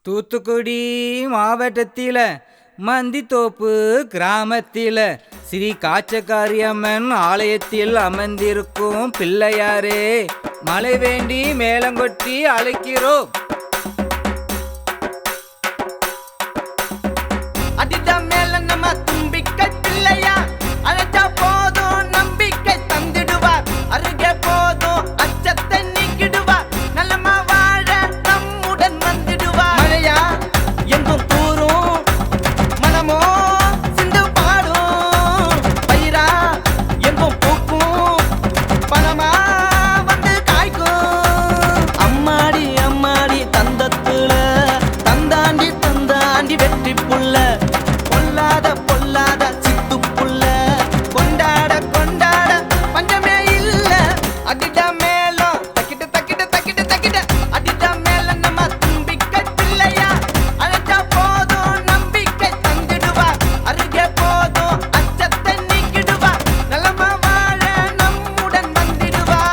தூத்துக்குடி மாவட்டத்தில மந்தித்தோப்பு கிராமத்தில ஸ்ரீ காச்சக்காரியம்மன் ஆலயத்தில் அமர்ந்திருக்கும் பிள்ளையாரே, மழை வேண்டி மேளங்கொட்டி அழைக்கிறோம். அடிதான் மேல நம்ம தும்பிக்கை பிள்ளையா, அழைச்சா போதும் நம்பிக்கை தந்திடுவார். அருகே போதும் அச்சத்தை நீக்கிடுவார். நல்லமா வாழ நம்முடன் வந்திடுவார். மழையா எங்கும் தூரும், மனமோ சிந்து பாடும். பயிரா எங்கும் பூக்கும், பணமா வந்து காய்க்கும். அம்மாடி அம்மாடி தந்தத்துல தந்தாண்டி தந்தாண்டி வெற்றி புள்ள, பொல்லாத பொல்லாத சித்து புள்ள. கொண்டாட கொண்டாட பஞ்சமே இல்ல. அடிடா மேலம் தக்கிட்ட தக்கிட்ட தக்கிட்ட தக்கிட்ட, அடிடா மேல நம்ம தும்பிக்கை பிள்ளையா, அழைச்சா போதும் நம்பிக்கை தந்திடுவார். அருகே போதும் அச்சத்தை நீக்கிடுவார். நலமா வாழ நம்முடன் வந்திடுவார்.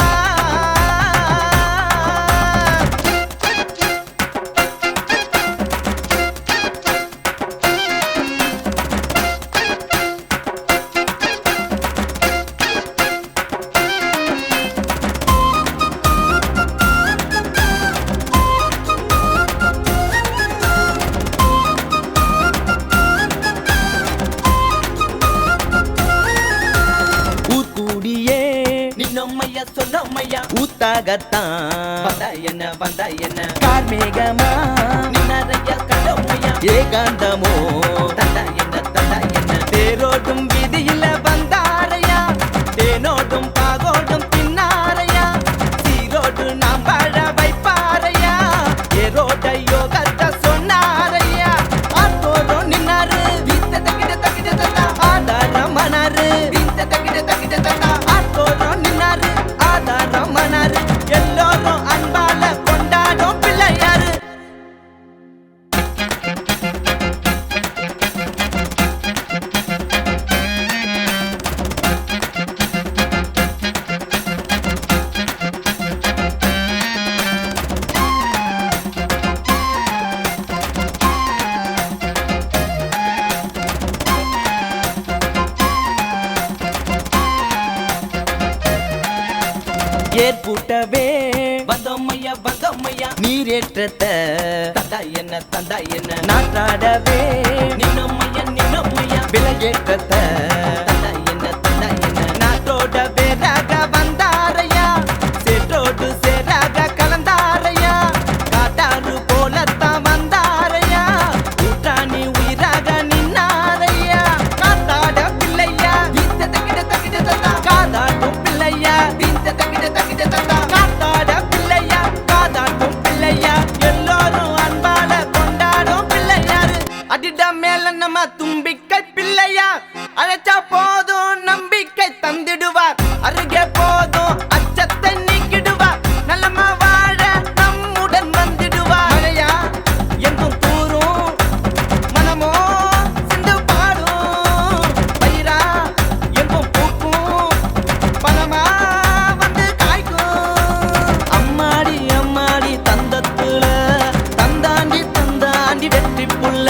ஊத்தூடியே நின்னம்மையா சொன்னம்மையா ஊத்தாகத்தான் வந்தா என்ன கார்மேகமா நின்னறைய கடமையா ஏகாந்தமோ தந்தா என்ன தேரோடும் வீதியில வந்தாரையா, தேனோடும் பாகோடும் பின்னாரையா, சீரோடு நாம் வாழ வைப்பாரையா, ஏரோட யோகத்தை சொன்னாரையா. ஆத்தோரும் நின்னாரு வீத்த தக்கிட தக்கிட தந்தா ஆதாரம் மனாரு. வீத்த தக்கிட தக்கிட தந்தா ஆத்தோரும் நின்னாரு ஆதாரம் மனாரு. எல்லோரும் அன்பால கொண்டாடும் பிள்ளையாரு. ஏற்பூட்டவே வந்தம்மையா நீரேற்றத்தை தந்தா என்ன நாட்டாடவே நின்னம்மையா விலையேற்றத்தை தந்தா என்ன நாட்டோட வேறாக வந்தாரையா, சேற்றோடு சேராக கலந்தாரையா, காட்டாறு போலத்தான் வந்தாரையா, ஊற்றாணி உயிராக நின்னாரையா. காத்தாட பிள்ளையா வீத்த தக்கிட தக்கிட தந்தா காதாடும் பிள்ளையா, வீத்த தக்கிட தக்கிட தந்தா காத்தாட பிள்ளையா, காதாடும் பிள்ளையா. எல்லோரும் அன்பால கொண்டாடும் பிள்ளையாரு. அடிடா மேல நம்ம தும்பிக்கை பிள்ளையா, அழைச்சா போதும் நம்பிக்கை தந்திடுவார். அருகே போதும் அச்சத்தை நீக்கிடுவார். நல்லமா வாழ நம்முடன் வந்திடுவார். மழையா எங்கும் தூரும், மனமோ சிந்து பாடும். பயிரா எங்கும் பூக்கும், பணமா வந்து காய்க்கும். அம்மாடி அம்மாடி தந்தத்துல தந்தாண்டி தந்தாண்டி வெற்றி புள்ள,